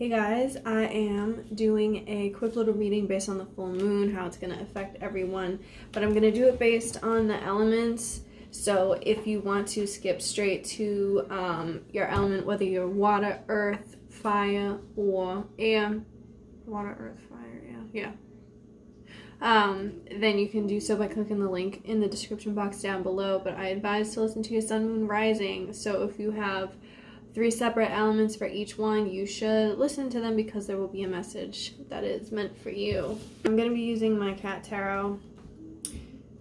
Hey guys, I am doing a quick little reading based on the full moon, how it's going to affect everyone, but I'm going to do it based on the elements. So if you want to skip straight to your element, whether you're water, earth, fire, or air, water, earth, fire, yeah. Then you can do so by clicking the link in the description box down below, but I advise to listen to your sun, moon, rising. So if you have 3 separate elements for each one, you should listen to them because there will be a message that is meant for you. I'm going to be using my cat tarot.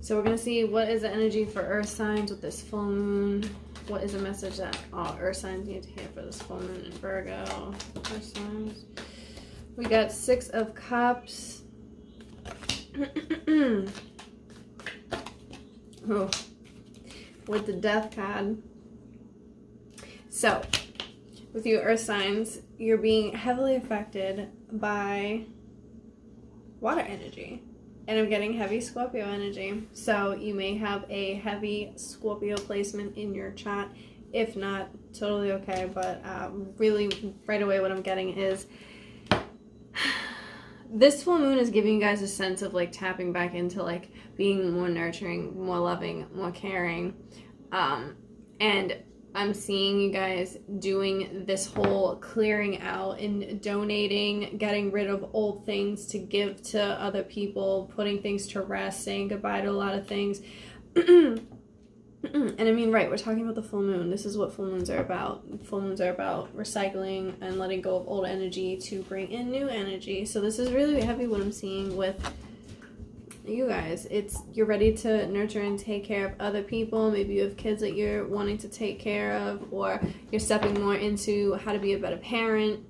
So we're going to see what is the energy for earth signs with this full moon. What is a message that all earth signs need to hear for this full moon in Virgo? Earth signs. We got 6 of Cups. Oh, with the Death card. So, with you earth signs, you're being heavily affected by water energy. And I'm getting heavy Scorpio energy. So you may have a heavy Scorpio placement in your chart. If not, totally okay. But really, right away what I'm getting is this full moon is giving you guys a sense of like tapping back into like being more nurturing, more loving, more caring. And I'm seeing you guys doing this whole clearing out and donating, getting rid of old things to give to other people, putting things to rest, saying goodbye to a lot of things. And I mean, right, we're talking about the full moon. This is what full moons are about. Full moons are about recycling and letting go of old energy to bring in new energy. So this is really heavy what I'm seeing with you guys. You're ready to nurture and take care of other people. Maybe you have kids that you're wanting to take care of, or you're stepping more into how to be a better parent.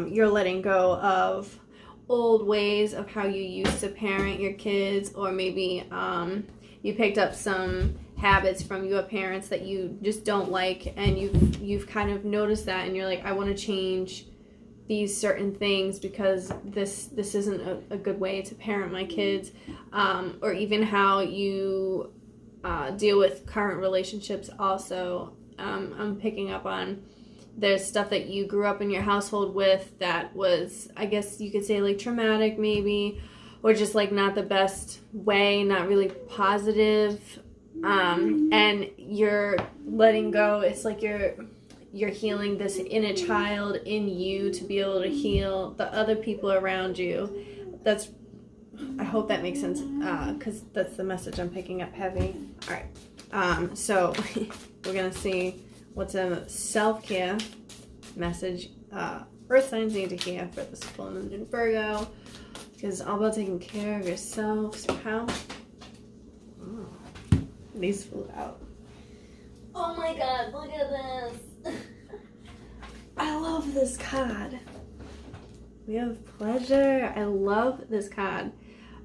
You're letting go of old ways of how you used to parent your kids, or maybe you picked up some habits from your parents that you just don't like, and you've kind of noticed that, and you're like, I want to change these certain things because this isn't a good way to parent my kids, or even how you deal with current relationships also. I'm picking up on there's stuff that you grew up in your household with that was, I guess you could say, like traumatic maybe, or just like not the best way, not really positive, and you're letting go. It's like you're healing this inner child in you to be able to heal the other people around you. I hope that makes sense, because that's the message I'm picking up heavy. All right, so we're going to see what's a self-care message earth signs need to hear for this full moon in Virgo, because it's all about taking care of yourself. So how? Oh, these flew out. Oh my god, look at this. I love this card. We have pleasure. I love this card.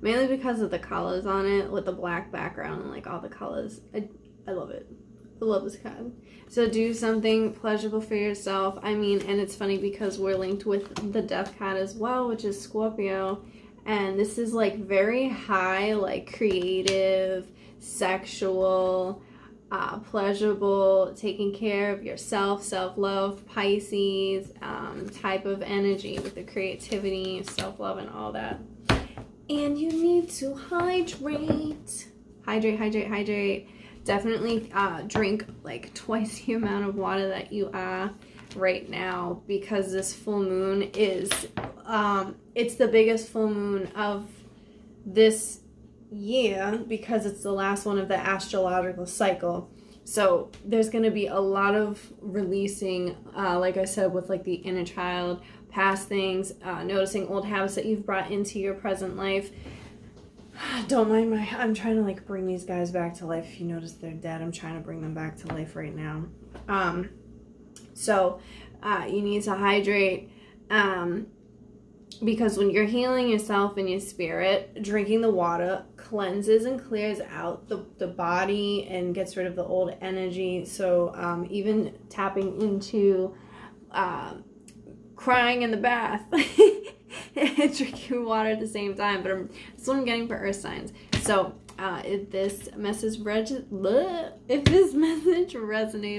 Mainly because of the colors on it with the black background and like all the colors. I love it. I love this card. So do something pleasurable for yourself. I mean, and it's funny because we're linked with the Death card as well, which is Scorpio. And this is like very high, like creative, sexual, pleasurable, taking care of yourself, self-love, Pisces type of energy with the creativity, self-love, and all that. And you need to hydrate. Hydrate. Definitely drink like twice the amount of water that you are right now, because this full moon is it's the biggest full moon of this year because it's the last one of the astrological cycle. So there's going to be a lot of releasing, like I said, with like the inner child, past things, noticing old habits that you've brought into your present life. Don't mind I'm trying to like bring these guys back to life. If you notice they're dead, I'm trying to bring them back to life right now. So you need to hydrate, because when you're healing yourself and your spirit, drinking the water cleanses and clears out the body and gets rid of the old energy. So even tapping into crying in the bath and drinking water at the same time. But that's what I'm getting for earth signs. So if this message resonated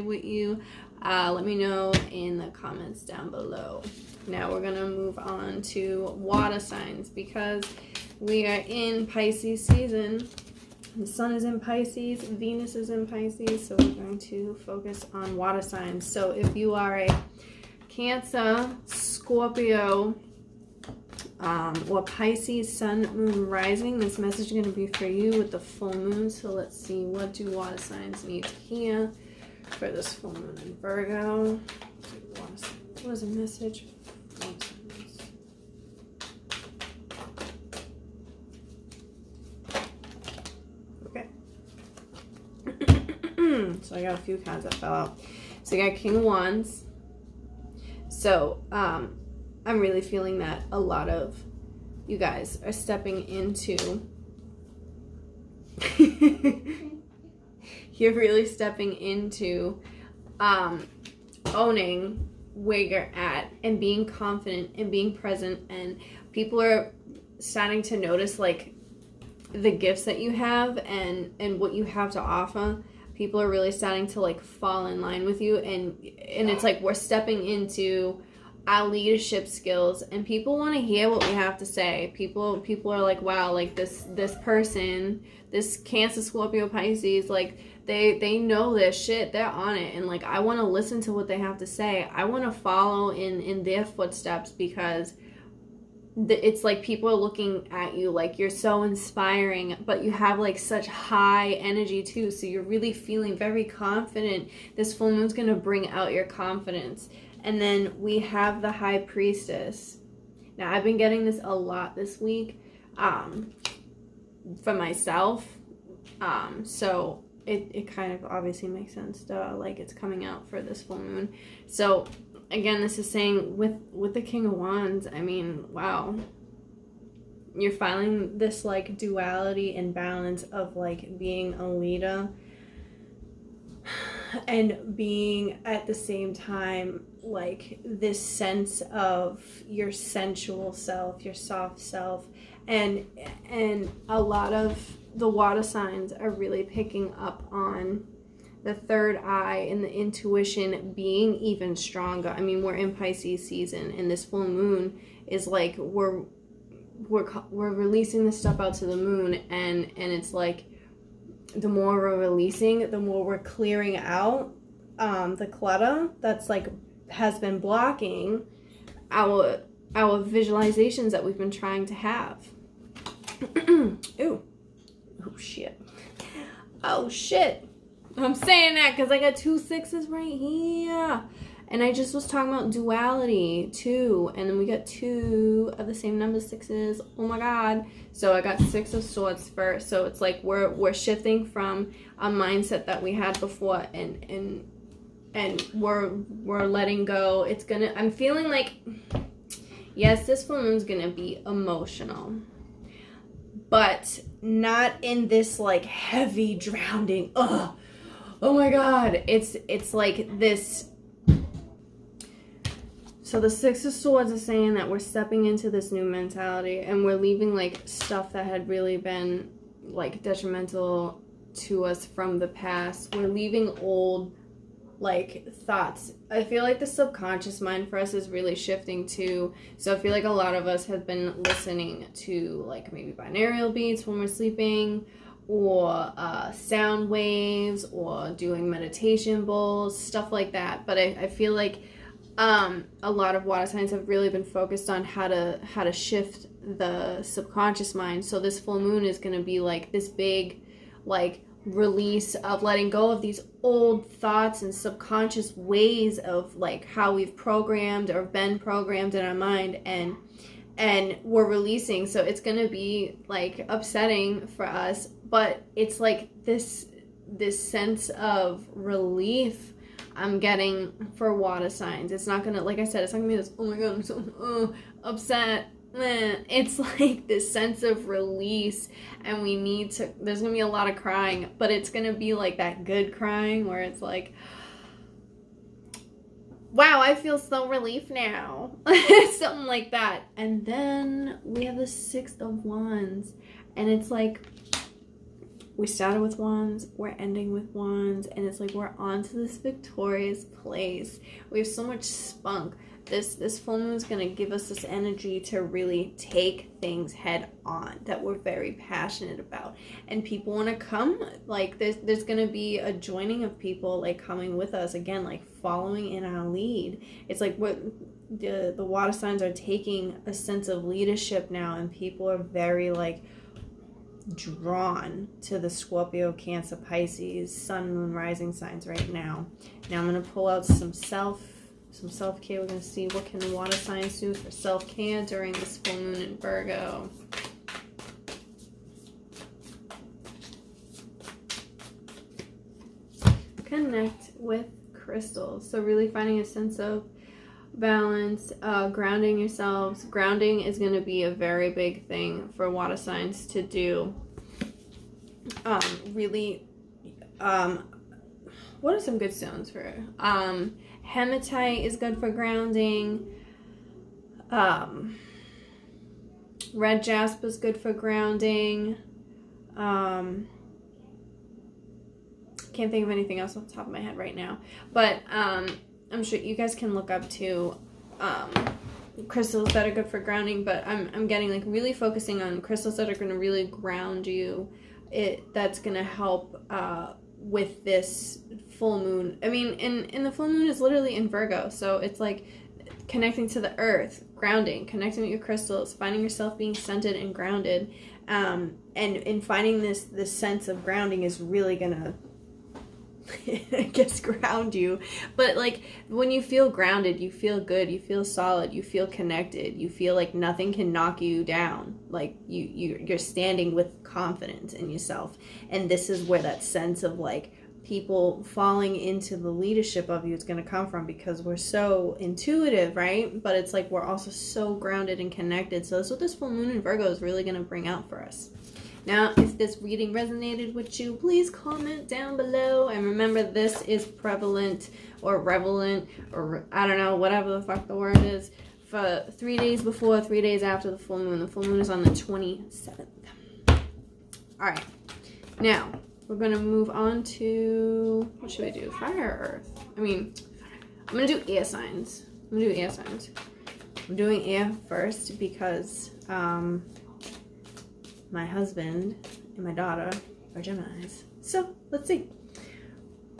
with you, Let me know in the comments down below. Now we're gonna move on to water signs because we are in Pisces season. The sun is in Pisces, Venus is in Pisces, so we're going to focus on water signs. So if you are a Cancer, Scorpio, or Pisces, sun, moon, rising, this message is going to be for you with the full moon. So let's see, what do water signs need to hear for this full moon in Virgo? What is a message? Okay. So I got a few cards that fell out. So I got King of Wands. So I'm really feeling that a lot of you guys are stepping into you're really stepping into owning where you're at and being confident and being present, and people are starting to notice like the gifts that you have and what you have to offer. People are really starting to like fall in line with you, and it's like we're stepping into our leadership skills, and people want to hear what we have to say. People are like, wow, like this person, this Cancer, Scorpio, Pisces, like they know their shit, they're on it, and like I want to listen to what they have to say. I want to follow in their footsteps because it's like people are looking at you like you're so inspiring, but you have like such high energy too, so you're really feeling very confident. This full moon's gonna bring out your confidence. And then we have the High Priestess. Now I've been getting this a lot this week for myself, so it kind of obviously makes sense to like it's coming out for this full moon. So again, this is saying with the King of Wands, I mean, wow, you're finding this like duality and balance of like being a leader and being at the same time like this sense of your sensual self, your soft self, and a lot of the water signs are really picking up on the third eye and the intuition being even stronger. I mean, we're in Pisces season, and this full moon is like we're releasing this stuff out to the moon, and it's like the more we're releasing, the more we're clearing out the clutter that's like has been blocking our visualizations that we've been trying to have. Ooh. Oh shit. Oh shit. I'm saying that because I got 2 6s right here. And I just was talking about duality too. And then we got 2 of the same number 6s. Oh my god. So I got 6 of Swords first. So it's like we're shifting from a mindset that we had before, and we're letting go. It's gonna, I'm feeling like, yes, this full moon's gonna be emotional, but not in this like heavy drowning, oh my god. It's like this. So the 6 of Swords is saying that we're stepping into this new mentality, and we're leaving like stuff that had really been like detrimental to us from the past. We're leaving old like thoughts. I feel like the subconscious mind for us is really shifting too. So I feel like a lot of us have been listening to like maybe binaural beats when we're sleeping, or sound waves, or doing meditation bowls, stuff like that. But I feel like a lot of water signs have really been focused on how to shift the subconscious mind. So this full moon is going to be like this big like release of letting go of these old thoughts and subconscious ways of like how we've programmed or been programmed in our mind, and we're releasing. So it's going to be like upsetting for us, but it's like this sense of relief I'm getting for water signs. It's not gonna, like I said, it's not gonna be this, oh my god, I'm so upset. It's like this sense of release, and we need to, there's gonna be a lot of crying, but it's gonna be like that good crying where it's like, wow, I feel so relief now. Something like that. And then we have the 6 of Wands, and it's like we started with wands, we're ending with wands, and it's like we're on to this victorious place. We have so much spunk. This full moon is going to give us this energy to really take things head on that we're very passionate about. And people want to come, like there's going to be a joining of people like coming with us, again, like following in our lead. It's like what the water signs are taking a sense of leadership now, and people are very like drawn to the Scorpio, Cancer, Pisces, Sun, Moon, Rising signs right now. Now I'm going to pull out some self-care. We're going to see what can the water signs do for self-care during this full moon in Virgo. Connect with crystals. So really finding a sense of balance, grounding yourselves. Grounding is going to be a very big thing for water signs to do. What are some good stones for hematite is good for grounding. Red jasper is good for grounding. Can't think of anything else off the top of my head right now, but I'm sure you guys can look up to crystals that are good for grounding. But I'm getting like really focusing on crystals that are going to really ground you. That's going to help with this full moon. I mean, and the full moon is literally in Virgo, so it's like connecting to the earth, grounding, connecting with your crystals, finding yourself being centered and grounded, and finding this sense of grounding is really gonna I guess ground you. But like when you feel grounded, you feel good, you feel solid, you feel connected, you feel like nothing can knock you down. Like you're standing with confidence in yourself. And this is where that sense of like people falling into the leadership of you is going to come from, because we're so intuitive, right? But it's like we're also so grounded and connected. So that's what this full moon in Virgo is really going to bring out for us. Now, if this reading resonated with you, please comment down below. And remember, this is prevalent or relevant, or I don't know, whatever the fuck the word is, for 3 days before, 3 days after the full moon. The full moon is on the 27th. All right. Now, we're going to move on to, what should we do? Fire or earth? I mean, I'm going to do air signs. I'm doing air first because my husband and my daughter are Geminis. So let's see.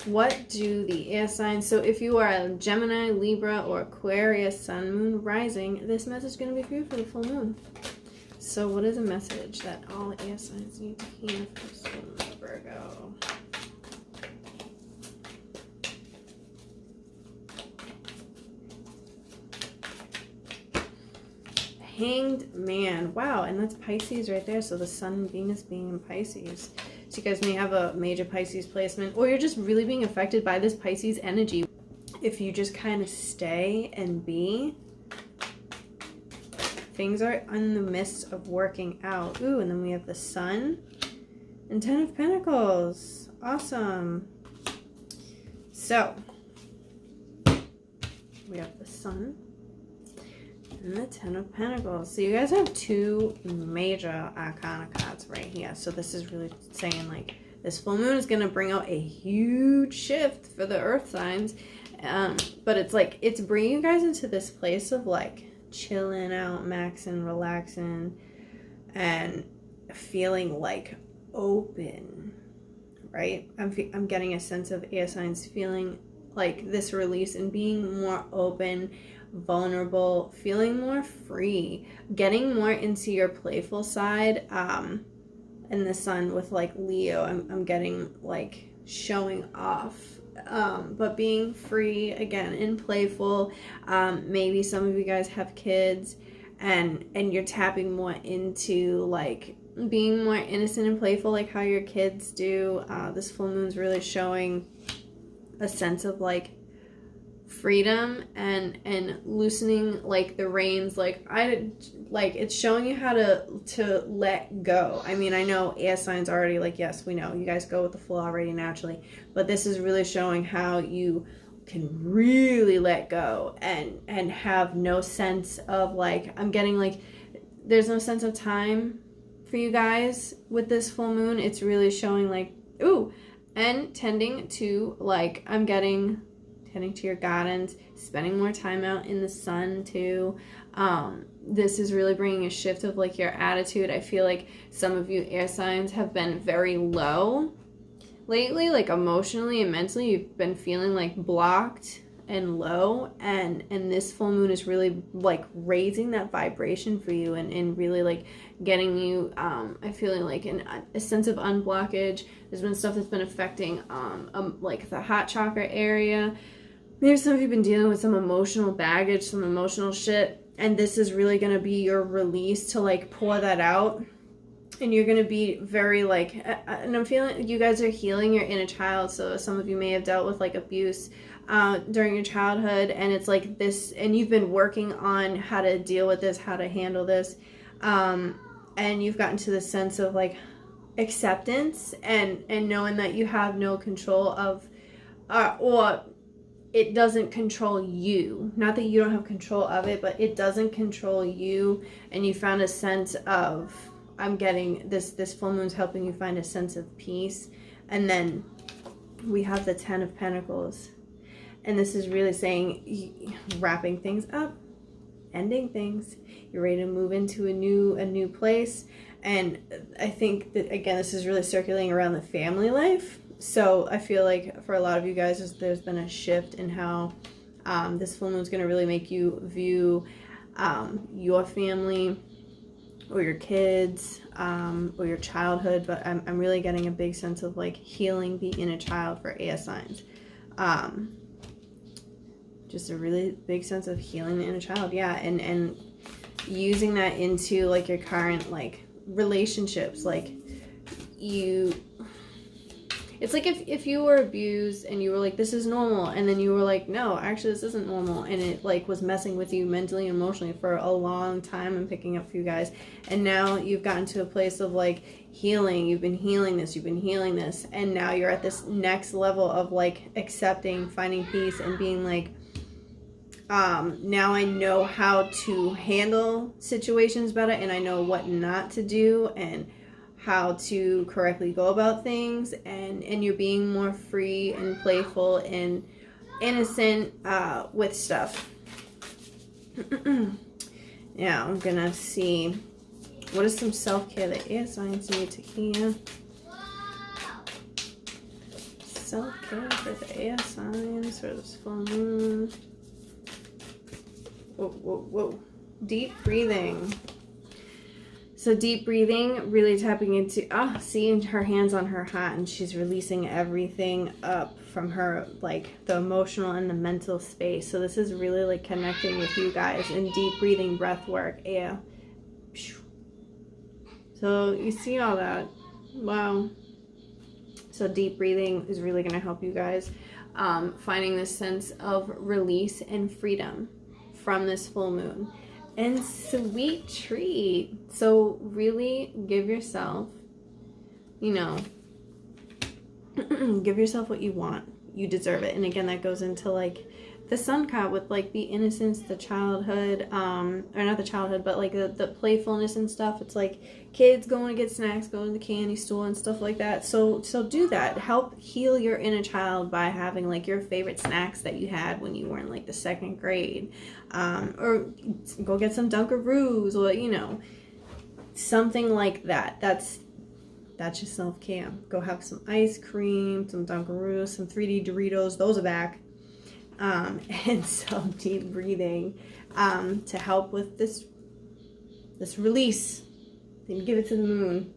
What do the air signs? So if you are a Gemini, Libra, or Aquarius, Sun, Moon, Rising, this message is going to be for you for the full moon. So what is a message that all air signs need to hear for this full moon, Virgo? Hanged Man. Wow, and that's Pisces right there. So the Sun and Venus being in Pisces. So you guys may have a major Pisces placement, or you're just really being affected by this Pisces energy. If you just kind of stay and be, things are in the midst of working out. Ooh, and then we have the Sun and 10 of Pentacles. Awesome. So we have the Sun and the 10 of Pentacles. So you guys have two major arcana cards right here. So this is really saying like this full moon is going to bring out a huge shift for the earth signs. But it's like it's bringing you guys into this place of like chilling out, maxing, relaxing, and feeling like open, right? I'm getting a sense of air signs feeling like this release and being more open, vulnerable, feeling more free, getting more into your playful side. And the Sun with like Leo, I'm getting like showing off, but being free again and playful. Maybe some of you guys have kids and you're tapping more into like being more innocent and playful like how your kids do. This full moon's really showing a sense of like freedom and loosening like the reins. Like it's showing you how to let go. I mean, I know air signs already like, yes, we know you guys go with the flow already naturally, but this is really showing how you can really let go and have no sense of like, I'm getting like there's no sense of time for you guys with this full moon. It's really showing like, ooh, and tending to like, tending to your gardens, spending more time out in the sun too. This is really bringing a shift of like your attitude. I feel like some of you air signs have been very low lately, like emotionally and mentally. You've been feeling like blocked and low, and this full moon is really like raising that vibration for you, and really like getting you I feel like a sense of unblockage. There's been stuff that's been affecting like the heart chakra area. Maybe some of you have been dealing with some emotional baggage, some emotional shit, and this is really going to be your release to like pour that out. And you're going to be very like, and I'm feeling you guys are healing your inner child. So some of you may have dealt with like abuse during your childhood, and it's like this, and you've been working on how to deal with this, how to handle this, and you've gotten to the sense of like acceptance and knowing that you have no control of, or it doesn't control you. Not that you don't have control of it, but it doesn't control you. And you found a sense of, I'm getting this full moon's helping you find a sense of peace. And then we have the 10 of Pentacles. And this is really saying wrapping things up, ending things. You're ready to move into a new place. And I think that, again, this is really circulating around the family life. So I feel like for a lot of you guys, there's been a shift in how this full moon is going to really make you view your family or your kids or your childhood. But I'm really getting a big sense of like healing the inner child for air signs. Just a really big sense of healing the inner child. Yeah. And using that into like your current like relationships. Like it's like if you were abused and you were like, this is normal, and then you were like, no, actually this isn't normal, and it like was messing with you mentally and emotionally for a long time and picking up for you guys, and now you've gotten to a place of like healing. You've been healing this, and now you're at this next level of like accepting, finding peace, and being like, now I know how to handle situations better, and I know what not to do, and how to correctly go about things, and you're being more free and playful and innocent with stuff. Yeah, I'm gonna see what is some self-care that air signs need to hear. Self-care for the air signs for this full moon. Whoa. Deep breathing. So deep breathing, really tapping into, seeing her hands on her heart, and she's releasing everything up from her, like the emotional and the mental space. So this is really like connecting with you guys in deep breathing, breath work, air. So you see all that. Wow. So deep breathing is really going to help you guys finding this sense of release and freedom from this full moon. And sweet treat. So really give yourself, give yourself what you want. You deserve it. And again, that goes into like the sun card with like the innocence, the childhood, or not the childhood, but like the playfulness and stuff. It's like kids going to get snacks, going to the candy store and stuff like that. So do that. Help heal your inner child by having like your favorite snacks that you had when you were in like the 2nd grade, or go get some Dunkaroos, or something like that. That's your self-care. Go have some ice cream, some Dunkaroos, some 3D Doritos. Those are back. And some deep breathing to help with this release. Then give it to the moon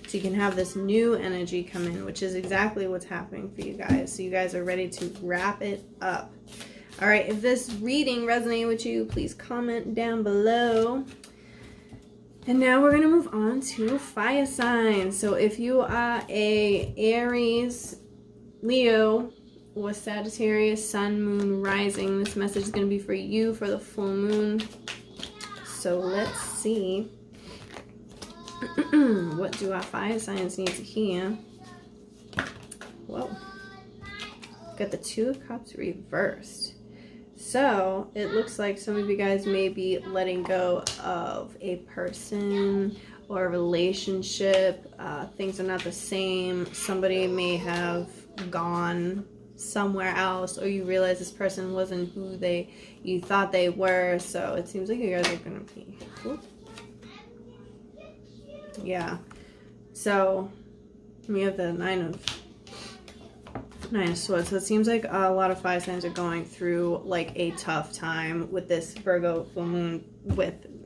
so you can have this new energy come in, which is exactly what's happening for you guys. So you guys are ready to wrap it up. All right, if this reading resonated with you, please comment down below. And now we're going to move on to fire signs. So if you are a Aries, Leo, or Sagittarius, sun, moon, rising, this message is going to be for you for the full moon. So let's see. What do our fire signs need to hear? Whoa. Got the 2 of Cups reversed. So it looks like some of you guys may be letting go of a person or a relationship. Things are not the same. Somebody may have gone somewhere else, or you realize this person wasn't who you thought they were. So it seems like you guys are gonna be, yeah. So we have the Nine of Swords. So it seems like a lot of fire signs are going through like a tough time with this Virgo full moon,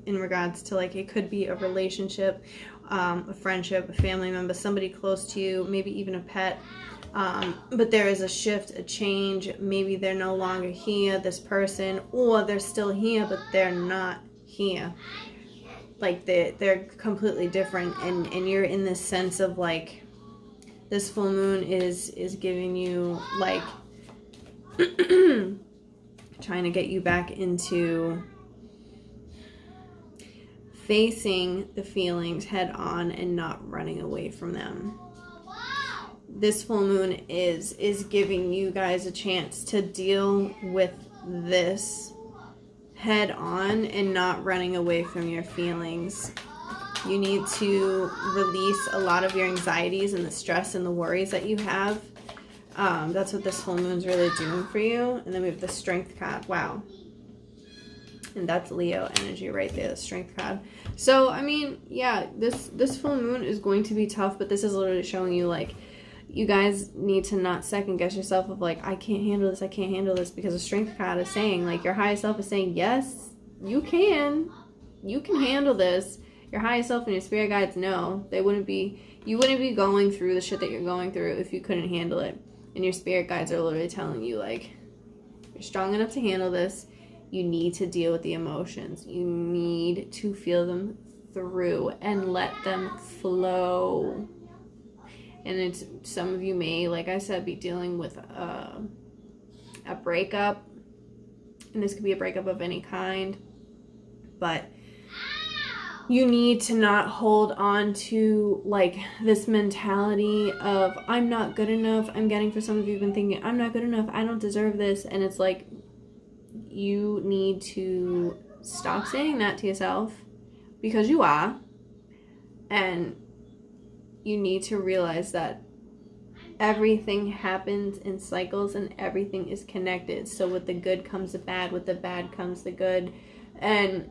in regards to like, it could be a relationship, a friendship, a family member, somebody close to you, maybe even a pet. But there is a shift, a change. Maybe they're no longer here, this person, or they're still here, but they're not here. Like they're completely different, and you're in this sense of like, this full moon is giving you like trying to get you back into facing the feelings head on and not running away from them. This full moon is giving you guys a chance to deal with this head on and not running away from your feelings. You need to release a lot of your anxieties and the stress and the worries that you have. That's what this full moon's really doing for you. And then we have the Strength card. Wow. And that's Leo energy right there, the Strength card. So, I mean, yeah, this full moon is going to be tough, but this is literally showing you, like, you guys need to not second guess yourself of like, I can't handle this, I can't handle this, because the Strength card is saying, like, your higher self is saying, yes, you can handle this. Your higher self and your spirit guides know. You wouldn't be going through the shit that you're going through if you couldn't handle it. And your spirit guides are literally telling you, like, you're strong enough to handle this. You need to deal with the emotions. You need to feel them through and let them flow. And some of you may, like I said, be dealing with a breakup. And this could be a breakup of any kind. But you need to not hold on to like this mentality of, I'm not good enough. I'm getting, for some of you have been thinking, I'm not good enough, I don't deserve this. And it's like, you need to stop saying that to yourself, because you are. And you need to realize that everything happens in cycles and everything is connected. So with the good comes the bad, with the bad comes the good. And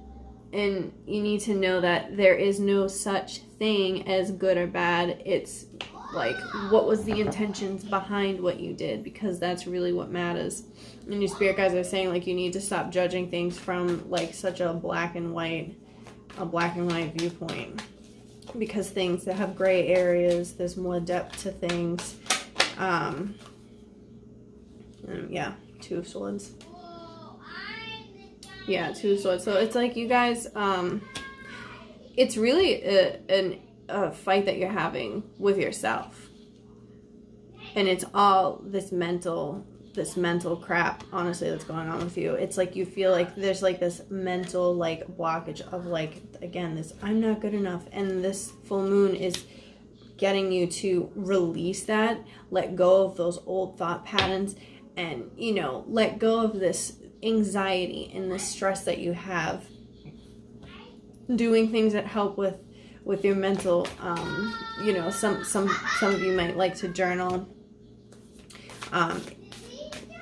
you need to know that there is no such thing as good or bad. It's like, what was the intentions behind what you did, because that's really what matters. And your spirit guys are saying, like, you need to stop judging things from like such a black and white viewpoint, because things that have gray areas, there's more depth to things. Yeah, Two of Swords. Yeah, Two of Swords. So it's like, you guys, it's really a fight that you're having with yourself. And it's all this mental crap, honestly, that's going on with you. It's like, you feel like there's like this mental like blockage of like, again, this, I'm not good enough. And this full moon is getting you to release that, let go of those old thought patterns, and, you know, let go of this anxiety and the stress that you have, doing things that help with your mental, you know, some of you might like to journal,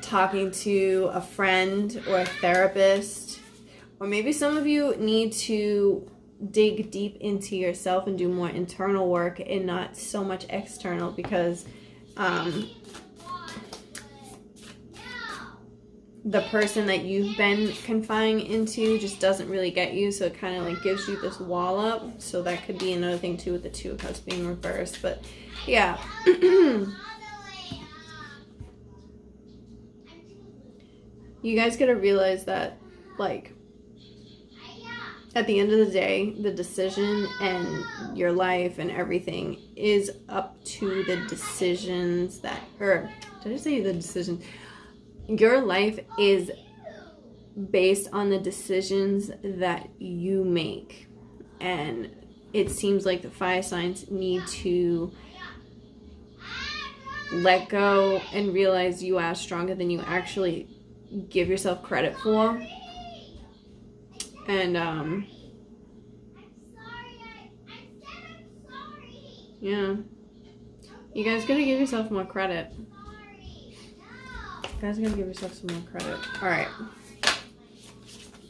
talking to a friend or a therapist, or maybe some of you need to dig deep into yourself and do more internal work and not so much external, because the person that you've been confiding into just doesn't really get you, so it kind of like gives you this wall up. So that could be another thing too, with the Two of Cups being reversed. But yeah. You guys gotta realize that, like, at the end of the day, the decision and your life and everything is up to the decisions that, or did I say the decisions? Your life is based on the decisions that you make. And it seems like the fire signs need to let go and realize you are stronger than you actually give yourself credit for. And Yeah. You guys gotta give yourself more credit. You guys gotta give yourself some more credit. Alright.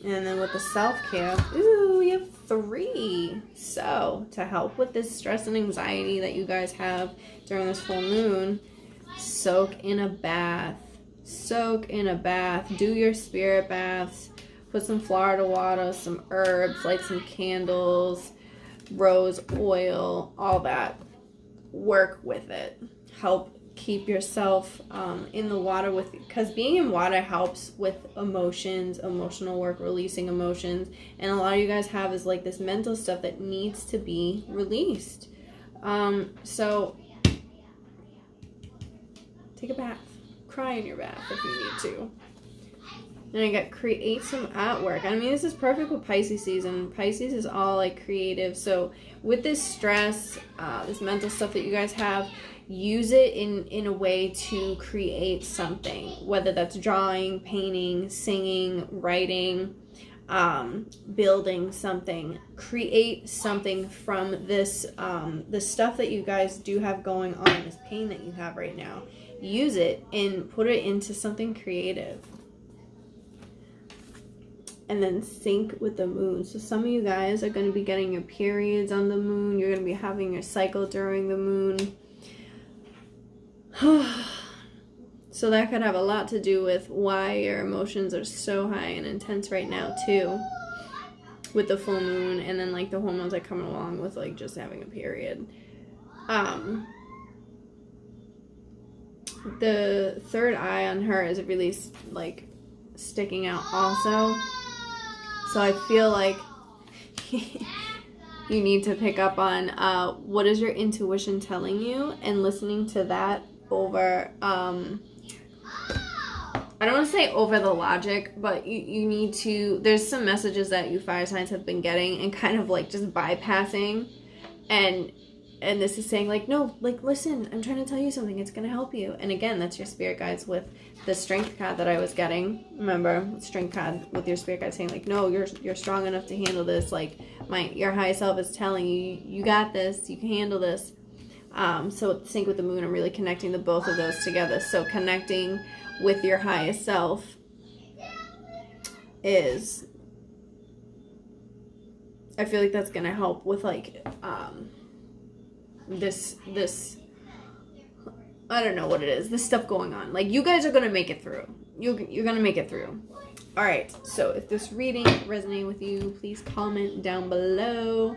And then with the self-care, ooh, we have 3. So, to help with this stress and anxiety that you guys have during this full moon, soak in a bath. Soak in a bath. Do your spirit baths. Put some Florida water, some herbs, light some candles, rose oil, all that. Work with it. Help keep yourself in the water with, because being in water helps with emotions, emotional work, releasing emotions. And a lot of you guys have is like this mental stuff that needs to be released. So take a bath. Cry in your bath if you need to. And I got create some artwork. I mean, this is perfect with Pisces season. Pisces is all like creative. So with this stress, this mental stuff that you guys have, use it in a way to create something, whether that's drawing, painting, singing, writing, building something. Create something from this, the stuff that you guys do have going on, this pain that you have right now. Use it and put it into something creative. And then sync with the moon. So some of you guys are going to be getting your periods on the moon. You're going to be having your cycle during the moon. So that could have a lot to do with why your emotions are so high and intense right now too. With the full moon and then like the hormones that come along with like just having a period. The third eye on her is really like sticking out also. So I feel like you need to pick up on what is your intuition telling you and listening to that over, I don't want to say over the logic, but you need to, there's some messages that you fire signs have been getting and kind of like just bypassing, and this is saying like, no, like listen, I'm trying to tell you something, it's going to help you. And again, that's your spirit guides with the strength card that I was getting. Remember, strength card with your spirit guide saying like, no, you're strong enough to handle this. Like your higher self is telling you, you got this, you can handle this. So sync with the moon, I'm really connecting the both of those together. So connecting with your highest self is, I feel like that's going to help with like, this I don't know what it is, this stuff going on. Like you guys are going to make it through. You're going to make it through. All right. So if this reading resonated with you, please comment down below.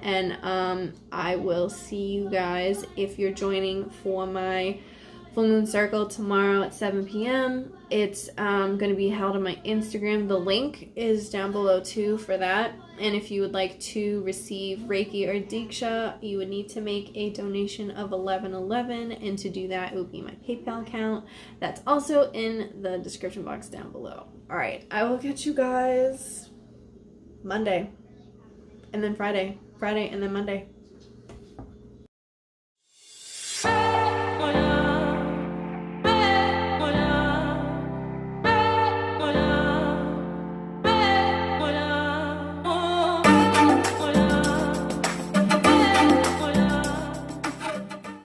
And I will see you guys if you're joining for my full moon circle tomorrow at 7 p.m. It's going to be held on my Instagram. The link is down below too for that. And if you would like to receive Reiki or Diksha, you would need to make a donation of $11.11. And to do that, it would be my PayPal account. That's also in the description box down below. All right. I will catch you guys Monday. And then Friday. And then Monday.